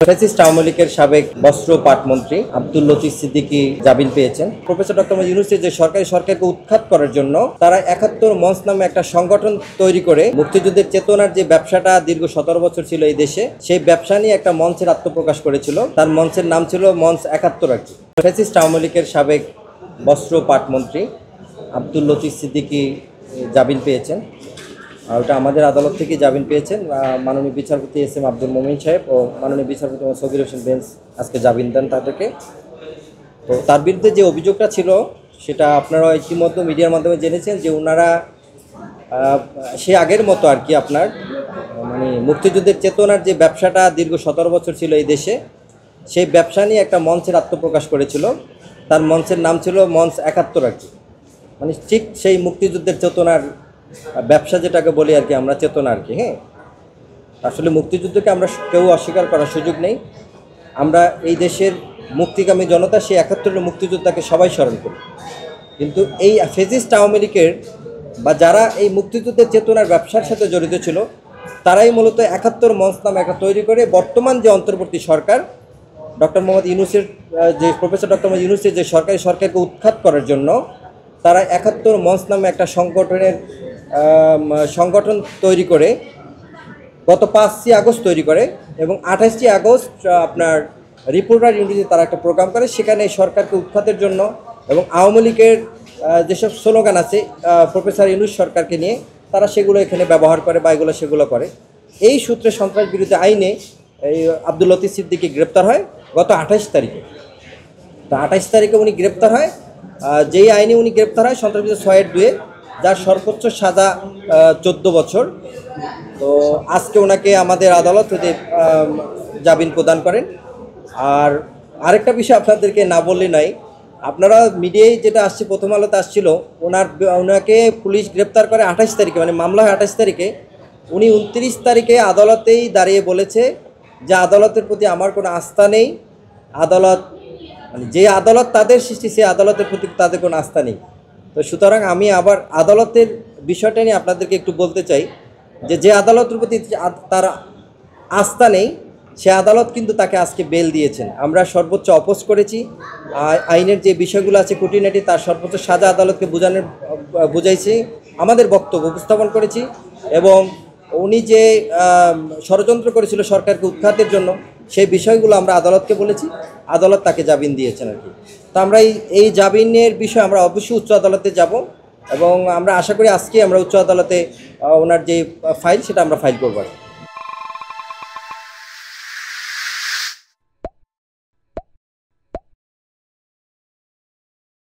Fascist Awami লীগের সাবেক বস্ত্র পাট মন্ত্রী আব্দুল লতিফ সিদ্দিকী জামিন পেয়েছেন। প্রফেসর ডক্টর মোহাম্মদ ইউনূসের যে সরকারকে উৎখাত করার জন্য তারা ৭১ মঞ্চ নামে একটা সংগঠন তৈরি করে মুক্তিযুদ্ধের চেতনার যে ব্যবসাটা দীর্ঘ ১৭ বছর ছিল এই দেশে, সেই ব্যবসা নিয়ে একটা মঞ্চের আত্মপ্রকাশ করেছিল। তার মঞ্চের নাম ছিল মঞ্চ ৭১ আর কি। ফ্যাসিস্ট আওয়ামী লীগের সাবেক বস্ত্র পাট মন্ত্রী আব্দুল লতিফ সিদ্দিকী জামিন পেয়েছেন। ওটা আমাদের আদালত থেকে জামিন পেয়েছেন। মাননীয় বিচারপতি এস এম আব্দুল মোমিন সাহেব ও মাননীয় বিচারপতি সগির হোসেন বেঞ্চ আজকে জামিন দেন তাদেরকে। তো তার বিরুদ্ধে যে অভিযোগটা ছিল সেটা আপনারা ইতিমধ্যে মিডিয়ার মাধ্যমে জেনেছেন যে ওনারা সে আগের মতো আর কি আপনার মুক্তিযুদ্ধের চেতনার যে ব্যবসাটা দীর্ঘ ১৭ বছর ছিল এই দেশে, সেই ব্যবসা নিয়ে একটা মঞ্চের আত্মপ্রকাশ করেছিল। তার মঞ্চের নাম ছিল মঞ্চ ৭১ আর কি। ঠিক সেই মুক্তিযুদ্ধের চেতনার ব্যবসা যেটাকে বলি আর কি আমরা, চেতনা আর কি। হ্যাঁ, আসলে মুক্তিযুদ্ধকে আমরা কেউ অস্বীকার করার সুযোগ নেই। আমরা এই দেশের মুক্তিকামী জনতা সেই ৭১ মুক্তিযোদ্ধাকে সবাই স্মরণ করি। কিন্তু এই ফ্যাসিস্ট আওয়ামী লীগের বা যারা এই মুক্তিযুদ্ধের চেতনার ব্যবসার সাথে জড়িত ছিল তারাই মূলত ৭১ মঞ্চ নামে একটা তৈরি করে বর্তমান যে অন্তর্বর্তী সরকার ডক্টর মোহাম্মদ ইউনূসের যে প্রফেসর ডক্টর মোহাম্মদ ইউনূসের যে সরকারকে উৎখাত করার জন্য তারা ৭১ মঞ্চ নামে একটা সংগঠন তৈরি করে গত ৫ই আগস্ট তৈরি করে এবং ২৮ আগস্ট আপনার রিপোর্টার ইউনিটিতে তারা একটা প্রোগ্রাম করে। সেখানে সরকারকে উৎখাতের জন্য এবং আওয়ামী লীগের যেসব স্লোগান আছে প্রফেসর ইউনূস সরকারকে নিয়ে তারা সেগুলো এখানে ব্যবহার করে বা সেগুলো করে। এই সূত্রে সন্ত্রাস বিরোধী আইনে এই আব্দুল লতিফ সিদ্দিকী গ্রেপ্তার হয় গত ২৮ তারিখে। তো ২৮ তারিখে উনি গ্রেপ্তার হয়। যেই আইনে উনি গ্রেপ্তার হয় সন্ত্রাস বিরোধী ৬-২, যার সর্বোচ্চ সাজা ১৪ বছর। তো আজকে ওনাকে আমাদের আদালত হতে জামিন প্রদান করেন। আর আরেকটা বিষয় আপনাদেরকে না বললে নয়, আপনারা মিডিয়ায় যেটা আসছে, প্রথম আলোতে আসছিল, ওনাকে পুলিশ গ্রেপ্তার করে ২৮ তারিখে, মামলা হয় ২৮ তারিখে। উনি ২৯ তারিখে আদালতেই দাঁড়িয়ে বলেছে যে আদালতের প্রতি আমার কোনো আস্থা নেই। আদালত যে আদালত তাদের সৃষ্টি, সেই আদালতের প্রতি তাদের কোনো আস্থা নেই। তো সুতরাং আমি আবার আদালতের বিষয়টা নিয়ে আপনাদেরকে একটু বলতে চাই যে আদালতের প্রতি তার আস্থা নেই, সে আদালত কিন্তু তাকে আজকে বেল দিয়েছেন। আমরা সর্বোচ্চ অপোজ করেছি। আইনের যে বিষয়গুলো আছে খুঁটিনাটি তার সর্বোচ্চ সাজা আদালতকে বুঝাইছি, আমাদের বক্তব্য উপস্থাপন করেছি। এবং উনি যে ষড়যন্ত্র করেছিল সরকারকে উৎখাতের জন্য, সেই বিষয়গুলো আমরা আদালতকে বলেছি। আদালত তাকে জামিন দিয়েছেন আর কি। তো আমরা এই জামিনের বিষয়ে আমরা অবশ্যই উচ্চ আদালতে যাব এবং আমরা আশা করি আজকে আমরা উচ্চ আদালতে ওনার যে ফাইল সেটা আমরা ফাইল করব।